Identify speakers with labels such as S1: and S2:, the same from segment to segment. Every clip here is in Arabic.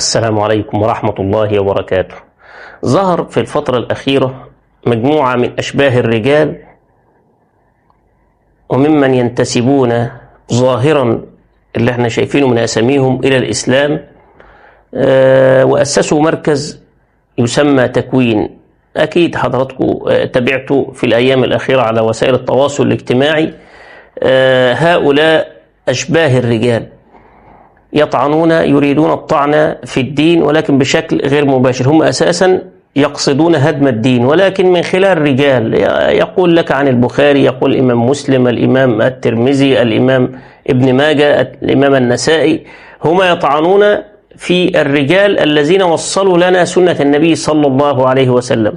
S1: السلام عليكم ورحمة الله وبركاته. ظهر في الفترة الأخيرة مجموعة من أشباه الرجال وممن ينتسبون ظاهرا اللي احنا شايفينه من أساميهم إلى الإسلام، وأسسوا مركز يسمى تكوين. أكيد حضراتكم تابعتوا في الأيام الأخيرة على وسائل التواصل الاجتماعي هؤلاء أشباه الرجال يطعنون، يريدون الطعن في الدين ولكن بشكل غير مباشر. هم أساسا يقصدون هدم الدين ولكن من خلال رجال. يقول لك عن البخاري، يقول الإمام مسلم، الإمام الترمذي، الإمام ابن ماجه، الإمام النسائي. هم يطعنون في الرجال الذين وصلوا لنا سنة النبي صلى الله عليه وسلم.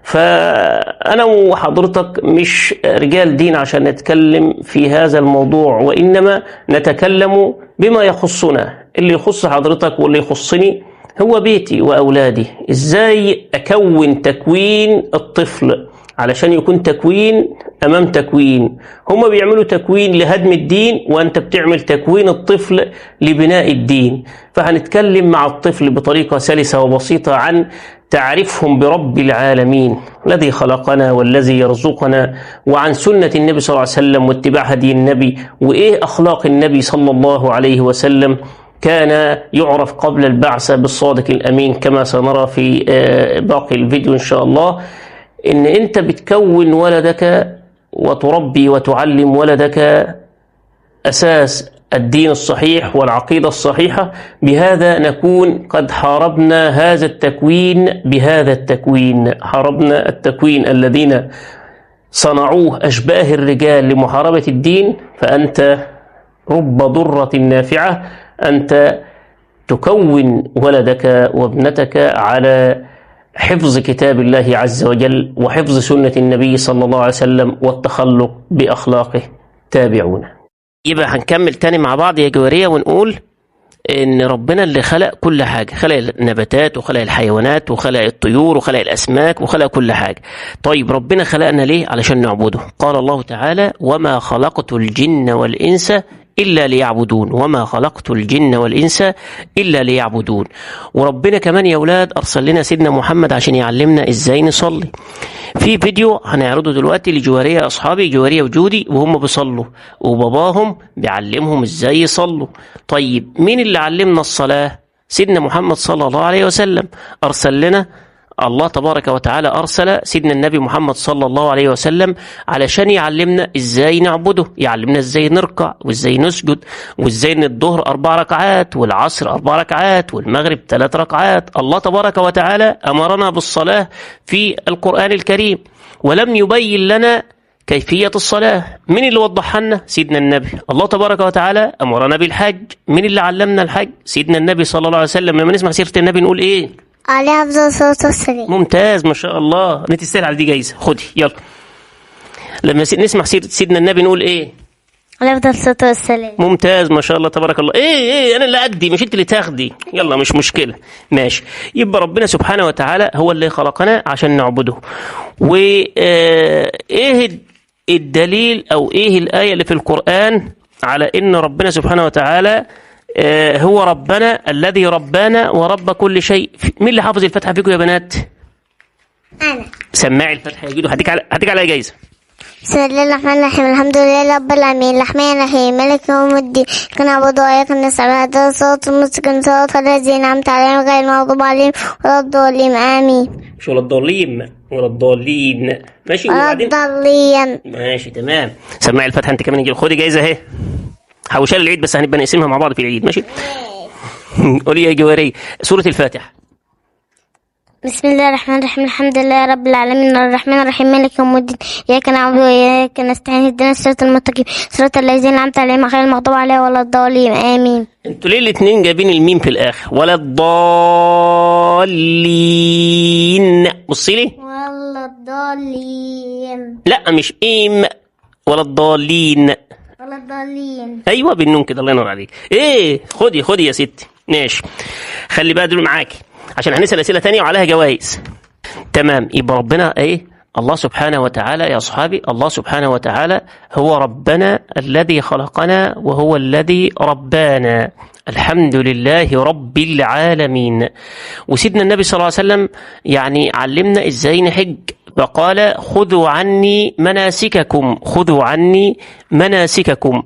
S1: فأنا وحضرتك مش رجال دين عشان نتكلم في هذا الموضوع، وإنما نتكلم بما يخصنا. اللي يخص حضرتك واللي يخصني هو بيتي وأولادي. إزاي أكون تكوين الطفل علشان يكون تكوين أمام تكوين. هم بيعملوا تكوين لهدم الدين وأنت بتعمل تكوين الطفل لبناء الدين. فهنتكلم مع الطفل بطريقة سلسة وبسيطة عن تعرفهم برب العالمين الذي خلقنا والذي يرزقنا، وعن سنة النبي صلى الله عليه وسلم واتباع هدي النبي، وإيه أخلاق النبي صلى الله عليه وسلم. كان يعرف قبل البعثة بالصادق الأمين كما سنرى في باقي الفيديو إن شاء الله. إن أنت بتكون ولدك وتربي وتعلم ولدك أساس الدين الصحيح والعقيدة الصحيحة. بهذا نكون قد حاربنا هذا التكوين. بهذا التكوين حاربنا التكوين الذين صنعوه أشباه الرجال لمحاربة الدين. فأنت رب ضرة نافعة، أنت تكون ولدك وابنتك على حفظ كتاب الله عز وجل وحفظ سنة النبي صلى الله عليه وسلم والتخلق بأخلاقه. تابعونا. يبقى هنكمل تاني مع بعض يا جوارية ونقول إن ربنا اللي خلق كل حاجة، خلق النباتات وخلق الحيوانات وخلق الطيور وخلق الأسماك وخلق كل حاجة. طيب ربنا خلقنا ليه؟ علشان نعبده. قال الله تعالى: وما خلقت الجن والإنس إلا ليعبدون. وما خلقت الجن والإنس إلا ليعبدون. وربنا كمان يا أولاد أرسل لنا سيدنا محمد عشان يعلمنا إزاي نصلي. في فيديو هنعرضه دلوقتي لجوارية أصحابي، جوارية وجودي، وهم بيصلوا وباباهم بيعلمهم إزاي يصلوا. طيب مين اللي علمنا الصلاة؟ سيدنا محمد صلى الله عليه وسلم. أرسل لنا الله تبارك وتعالى، أرسل سيدنا النبي محمد صلى الله عليه وسلم علشان يعلمنا إزاي نعبده، يعلمنا إزاي نركع وإزاي نسجد، وإزاي إن الظهر 4 ركعات والعصر 4 ركعات والمغرب 3 ركعات. الله تبارك وتعالى أمرنا بالصلاة في القرآن الكريم ولم يبين لنا كيفية الصلاة. من اللي وضحها لنا؟ سيدنا النبي. الله تبارك وتعالى أمرنا بالحج. من اللي علمنا الحج؟ سيدنا النبي صلى الله عليه وسلم. لما نسمع سيرة النبي نقول إيه؟
S2: عليه أفضل الصلاة والسلام.
S1: ممتاز، ما شاء الله. انت تستاهل على دي جايزة، خدي يلا. لما نسمع سيرة سيدنا النبي نقول ايه؟
S2: عليه أفضل الصلاة والسلام.
S1: ممتاز، ما شاء الله تبارك الله. ايه انا اللي ادي، مش انت اللي تاخدي. يلا مش مشكلة، ماشي. يبقى ربنا سبحانه وتعالى هو اللي خلقنا عشان نعبده. وايه الدليل او ايه الآية اللي في القرآن على ان ربنا سبحانه وتعالى هو ربنا الذي ربانا ورب كل شيء؟ مين اللي حافظ الفاتحة فيكم يا بنات؟
S2: أنا.
S1: سماعي الفاتحة يا جدو. هديك على جايزة.
S2: بسم الله الرحمن الرحيم. الحمد لله رب العالمين الرحمن الرحيم مالك يوم الدين. كنا نعبد وإياك نستعين اهدنا الصراط المستقيم صراط الذين أنعمت عليهم غير المغضوب عليهم ولا الضالين. آمين.
S1: مش ولا الضالين ولا الضالين، ماشي.
S2: ولا الضالين،
S1: ماشي تمام. سماعي الفاتحة انت كمان. يجي خدي جايزة اهي. حوشال العيد بس هنبقى نقسمها مع بعض في العيد، ماشي. قولي يا جواري سورة الفاتحة.
S2: بسم الله الرحمن الرحيم الحمد لله رب العالمين الرحمن الرحيم مالك يوم الدين إياك نعبد وإياك نستعين اهدنا الصراط المستقيم صراط الذين أنعمت عليهم غير المغضوب عليهم ولا الضالين. آمين.
S1: انتوا ليه الاتنين جايبين الميم في الآخر؟ ولا الضالين. بصي لي.
S2: ولا الضالين.
S1: لا مش إيم، ولا الضالين.
S2: ولا الضالين.
S1: ايوه بالنون كده. الله ينور عليك. ايه خدي يا ستي. ماشي. خلي بقى دول معاكي عشان هنسال اسئله تانية وعليها جوائز. تمام. يبقى ربنا ايه الله سبحانه وتعالى يا أصحابي، الله سبحانه وتعالى هو ربنا الذي خلقنا وهو الذي ربانا. الحمد لله رب العالمين. وسيدنا النبي صلى الله عليه وسلم يعني علمنا إزاي نحج، فقال خذوا عني مناسككم، خذوا عني مناسككم.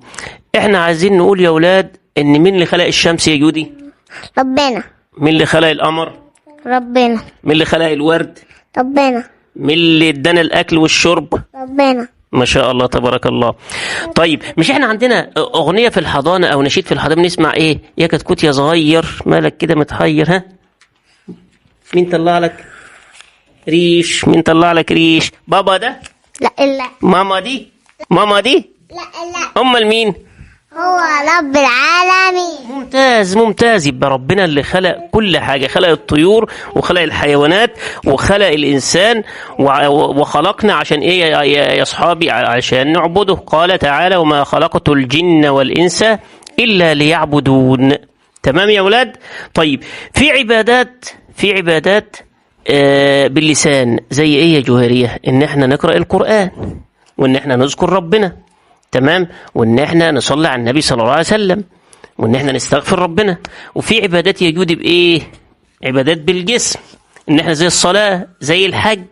S1: احنا عايزين نقول يا أولاد إن مين اللي خلق الشمس يا جودي؟
S2: ربنا.
S1: مين اللي خلق القمر؟
S2: ربنا.
S1: مين اللي خلق الورد؟
S2: ربنا.
S1: مين اللي ادانا الأكل والشرب؟
S2: ربنا.
S1: ما شاء الله تبارك الله. طيب مش احنا عندنا أغنية في الحضانة أو نشيد في الحضانة بنسمع إيه؟ يا كتكوت يا صغير مالك كده متحير، ها؟ مين طلع لك ريش؟ مين طلع لك ريش؟ بابا ده؟
S2: لا إلا.
S1: ماما دي؟ ماما دي؟
S2: لا إلا.
S1: أمال مين؟
S2: هو رب العالمين.
S1: ممتاز ممتاز. يبقى ربنا اللي خلق كل حاجة، خلق الطيور وخلق الحيوانات وخلق الإنسان وخلقنا عشان إيه يا أصحابي؟ عشان نعبده. قال تعالى وما خلقت الجن والإنس إلا ليعبدون. تمام يا أولاد؟ طيب في عبادات باللسان زي إيه يا جوهرية؟ إن إحنا نقرأ القرآن، وإن إحنا نذكر ربنا، تمام، وإن إحنا نصلي على النبي صلى الله عليه وسلم، وإن إحنا نستغفر ربنا. وفي عبادات يا جودي بإيه؟ عبادات بالجسم، إن إحنا زي الصلاة زي الحج.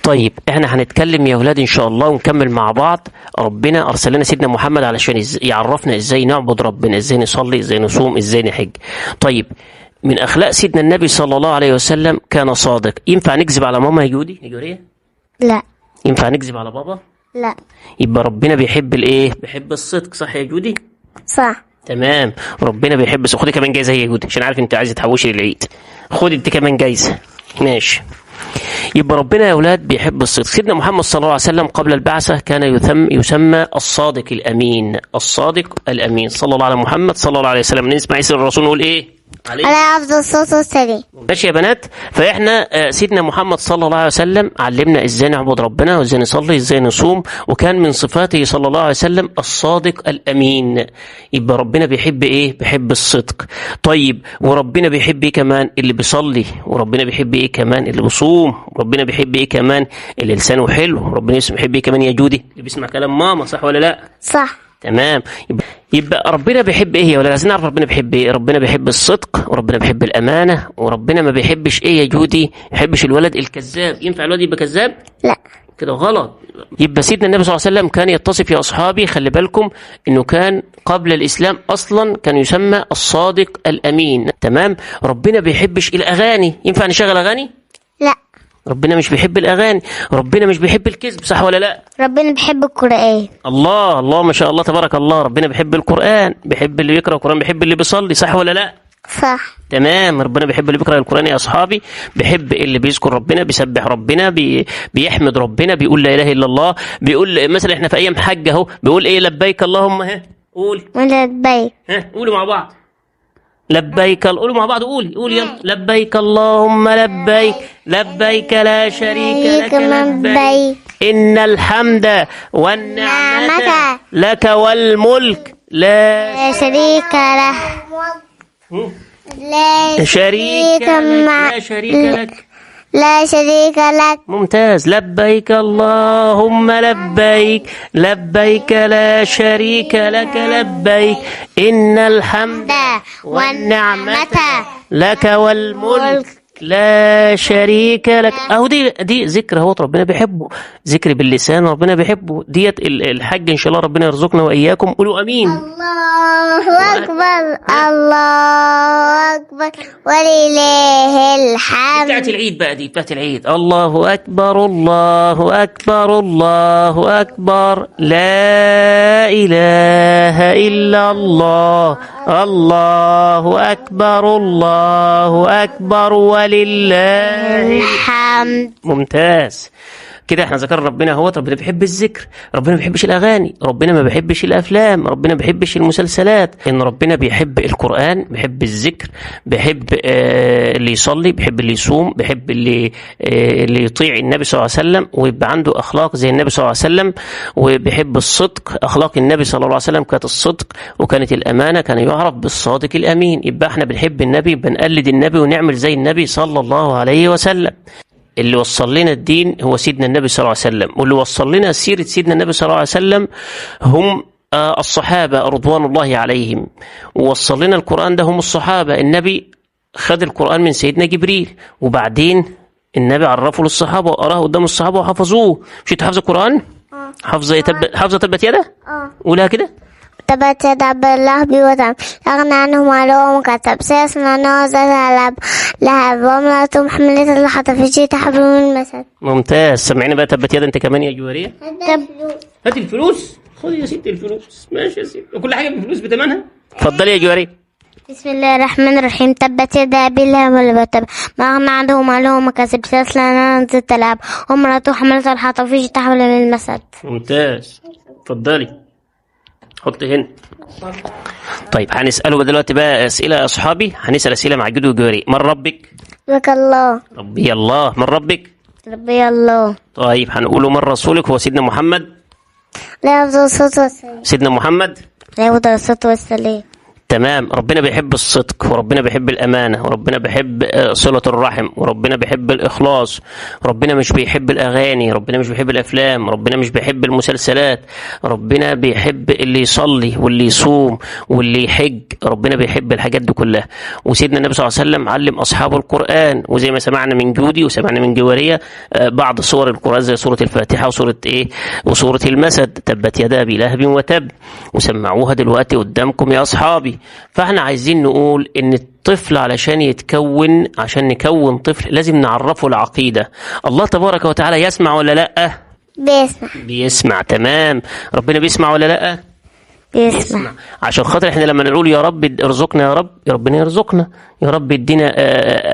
S1: طيب إحنا هنتكلم يا أولاد إن شاء الله ونكمل مع بعض. ربنا أرسل لنا سيدنا محمد علشان يعرفنا إزاي نعبد ربنا، إزاي نصلي، إزاي نصوم، إزاي نحج. طيب من أخلاق سيدنا النبي صلى الله عليه وسلم كان صادق. ينفع نكذب على ماما يا جودي؟ يا جورية؟
S2: لا.
S1: ينفع نكذب على بابا؟
S2: لا.
S1: يبقى ربنا بيحب الايه؟ بيحب الصدق، صح يا جودي؟
S2: صح.
S1: تمام، ربنا بيحب الصدق. خدي كمان جايزه يا جودي عشان عارف انت عايزه تحوشي للعيد. خدي انت كمان جايزه. ماشي. يبقى ربنا يا اولاد بيحب الصدق. سيدنا محمد صلى الله عليه وسلم قبل البعثه كان يسمى الصادق الامين، الصادق الامين. صلى الله على محمد صلى الله عليه وسلم. نسمع اسم الرسول نقول ايه؟
S2: على أفضل الصوت والسلام.
S1: ماشي يا بنات. فإحنا سيدنا محمد صلى الله عليه وسلم علمنا إزاي نعبد ربنا وإزاي نصلي إزاي نصوم، وكان من صفاته صلى الله عليه وسلم الصادق الأمين. يبقى ربنا بيحب إيه؟ بيحب الصدق. طيب وربنا بيحب إيه كمان؟ اللي بيصلي. وربنا بيحب إيه كمان؟ اللي بيصوم. وربنا بيحب إيه كمان؟ اللي لسانه حلو. ربنا بيحب إيه كمان يا جودي؟ اللي بيسمع كلام ماما، صح ولا لأ؟
S2: صح.
S1: تمام. يبقى ربنا بيحب ايه يا ولاد؟ عايزين نعرف ربنا بيحب ايه. ربنا بيحب الصدق، وربنا بيحب الامانه، وربنا ما بيحبش ايه يا جودي؟ ما بيحبش الولد الكذاب. ينفع الولد يبقى كذاب؟
S2: لا.
S1: كده غلط. يبقى سيدنا النبي صلى الله عليه وسلم كان يتصف يا اصحابي، خلي بالكم انه كان قبل الاسلام اصلا كان يسمى الصادق الامين. تمام. ربنا بيحبش الاغاني. ينفع نشغل اغاني؟
S2: لا.
S1: ربنا مش بيحب الاغاني. ربنا مش بيحب الكذب، صح ولا لا؟
S2: ربنا بيحب القرآن.
S1: الله الله ما شاء الله تبارك الله. ربنا بيحب القرآن، بيحب اللي يقرأ القرآن، بيحب اللي بيصلي، صح ولا لا؟
S2: صح.
S1: تمام. ربنا بيحب اللي بيقرأ القرآن يا أصحابي، بيحب اللي بيذكر ربنا، بيسبح ربنا، بيحمد ربنا، بيقول لا إله إلا الله. بيقول مثلا احنا في أيام حج أهو، بيقول إيه؟ لبيك اللهم. ها قول.
S2: لبيك.
S1: ها قولوا مع بعض. لبيك. قولوا مع بعض. قول يلا. لبيك اللهم لبيك، لبيك لا شريك لك لبيك، إن الحمد والنعمة لك والملك لا
S2: شريك له. لا
S1: شريك لك. لا شريك لك.
S2: لا شريك لك.
S1: ممتاز. لبيك اللهم لبيك، لبيك لا شريك لك لبيك، إن الحمد والنعمة لك والملك لا شريك لك. اهو دي ذكر اهو ربنا بيحبه، ذكر باللسان ربنا بيحبه. ديت الحج ان شاء الله ربنا يرزقنا واياكم. قولوا امين.
S2: الله اكبر. الله اكبر ولله الحمد.
S1: بتاعت العيد بقى، دي بتاعت العيد. الله اكبر الله اكبر الله اكبر لا اله الا الله، الله اكبر الله اكبر ولله
S2: الحمد.
S1: ممتاز. كده احنا ذكر ربنا اهوت. ربنا بيحب الذكر، ربنا ما بيحبش الاغاني، ربنا ما بيحبش الافلام، ربنا ما بيحبش المسلسلات. ان ربنا بيحب القران، بيحب الذكر، بيحب اللي يصلي، بيحب اللي يصوم، بيحب اللي يطيع النبي صلى الله عليه وسلم ويبقى عنده اخلاق زي النبي صلى الله عليه وسلم، وبيحب الصدق. اخلاق النبي صلى الله عليه وسلم كانت الصدق وكانت الامانه، كان يعرف بالصادق الامين. يبقى احنا بنحب النبي، بنقلد النبي ونعمل زي النبي صلى الله عليه وسلم. اللي وصل لنا الدين هو سيدنا النبي صلى الله عليه وسلم، واللي وصل لنا سيرة سيدنا النبي صلى الله عليه وسلم هم الصحابة رضوان الله عليهم. ووصل لنا القرآن ده هم الصحابة. النبي خد القرآن من سيدنا جبريل، وبعدين النبي عرفه للصحابة وقراه قدام الصحابة وحفظوه. مش انت حافظ القرآن؟ حافظة تبت يده؟ قولها كده.
S2: تبت يد عبد الله وتب، أغنى عنه ماله وكتب، سيصنع نار ذات لهب وامرأته حملة الحطب في جيد حبل من مسد.
S1: ممتاز. سمعينا بقى تبت يد انت كمان يا جوارية. هات الفلوس. خدي يا ستي الفلوس. ماشي يا ستي، وكل حاجة بالفلوس بتمنها. اتفضلي يا جوارية.
S2: بسم الله الرحمن الرحيم. تبت يدا أبي لهب وتب، ما أغنى عنه ماله وكسب، سيصلى نارا ذات لهب وامرأته حملة الحطب في جيد حبل من مسد.
S1: ممتاز. اتفضلي. حط هنا. طيب هنسأله دلوقتي بقى أسئلة يا أصحابي. هنسأل أسئلة مع جدو وجواري. من ربك؟
S2: ربك الله.
S1: ربي الله. من ربك؟
S2: ربي الله.
S1: طيب هنقوله من رسولك؟ هو سيدنا محمد.
S2: لا يفضل الصوت والسلام.
S1: سيدنا محمد.
S2: لا يفضل الصوت والسلام.
S1: تمام. ربنا بيحب الصدق، وربنا بيحب الأمانة، وربنا بيحب صلة الرحم، وربنا بيحب الإخلاص. ربنا مش بيحب الأغاني، ربنا مش بيحب الأفلام، ربنا مش بيحب المسلسلات. ربنا بيحب اللي يصلي واللي يصوم واللي يحج. ربنا بيحب الحاجات دي كلها. وسيدنا النبي صلى الله عليه وسلم علم أصحابه القرآن، وزي ما سمعنا من جودي وسمعنا من جوارية بعض صور القرآن زي سورة الفاتحة وسورة المسد، تبت يدا أبي لهب وتب، وسمعوها دلوقتي قدامكم يا أصحابي. فاحنا عايزين نقول ان الطفل عشان نكون طفل لازم نعرفه العقيدة. الله تبارك وتعالى يسمع ولا لا؟ بيسمع. تمام. ربنا بيسمع ولا لا؟
S2: بيسمع.
S1: عشان خاطر احنا لما نقول يا رب ارزقنا، يا رب ربنا يرزقنا. يا رب ادينا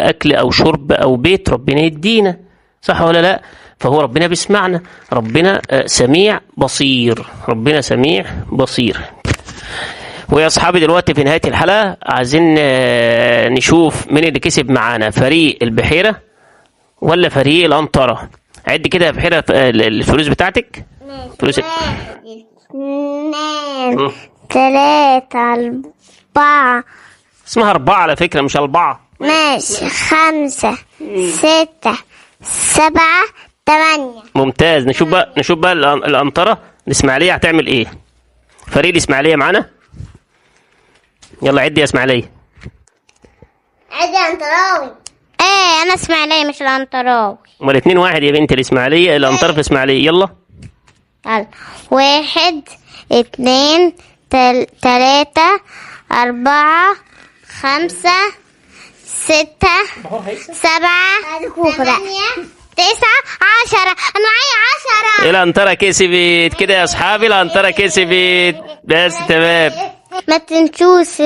S1: اكل او شرب او بيت، ربنا يدينا. صح ولا لا؟ فهو ربنا بيسمعنا. ربنا سميع بصير. ربنا سميع بصير. ويا أصحابي دلوقتي في نهاية الحلقة عايزين نشوف مين اللي كسب معانا، فريق البحيرة ولا فريق الأنطرة. عد كده يا بحيرة الفلوس بتاعتك. فلوس
S2: 2 3 4.
S1: اسمها 4 على فكرة مش 4.
S2: ماشي. 5 6 7 8.
S1: ممتاز. نشوف بقى الأنطرة الإسماعيلية هتعمل إيه. فريق الإسماعيلية معانا. يلا عدي يا اسماعيليه.
S2: عدي يا انطراوي. انا اسماعيليه مش الانطراوي.
S1: امال 2-1 يا بنت. الاسماعيليه الانطره في اسماعيليه. يلا
S2: 1 2 3 4 5 6 7 8 9 10. انا معايا 10.
S1: الانطره كسبت كده يا اصحابي. الانطره كسبت. بس تمام.
S2: ما تنسوش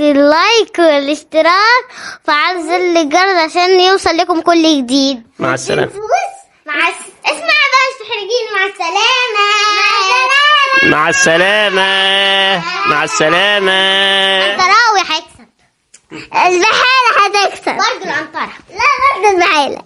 S2: اللايك والاشتراك وفعل زر الجرس عشان يوصل لكم كل جديد.
S1: مع السلامة.
S2: اسمع بقى مش تحرجيني. مع السلامة.
S1: مع السلامة. مع السلامة.
S2: الانطراوي هيكسب. البحيرة هتكسب برضه. الانطرة لا برضه البحيرة.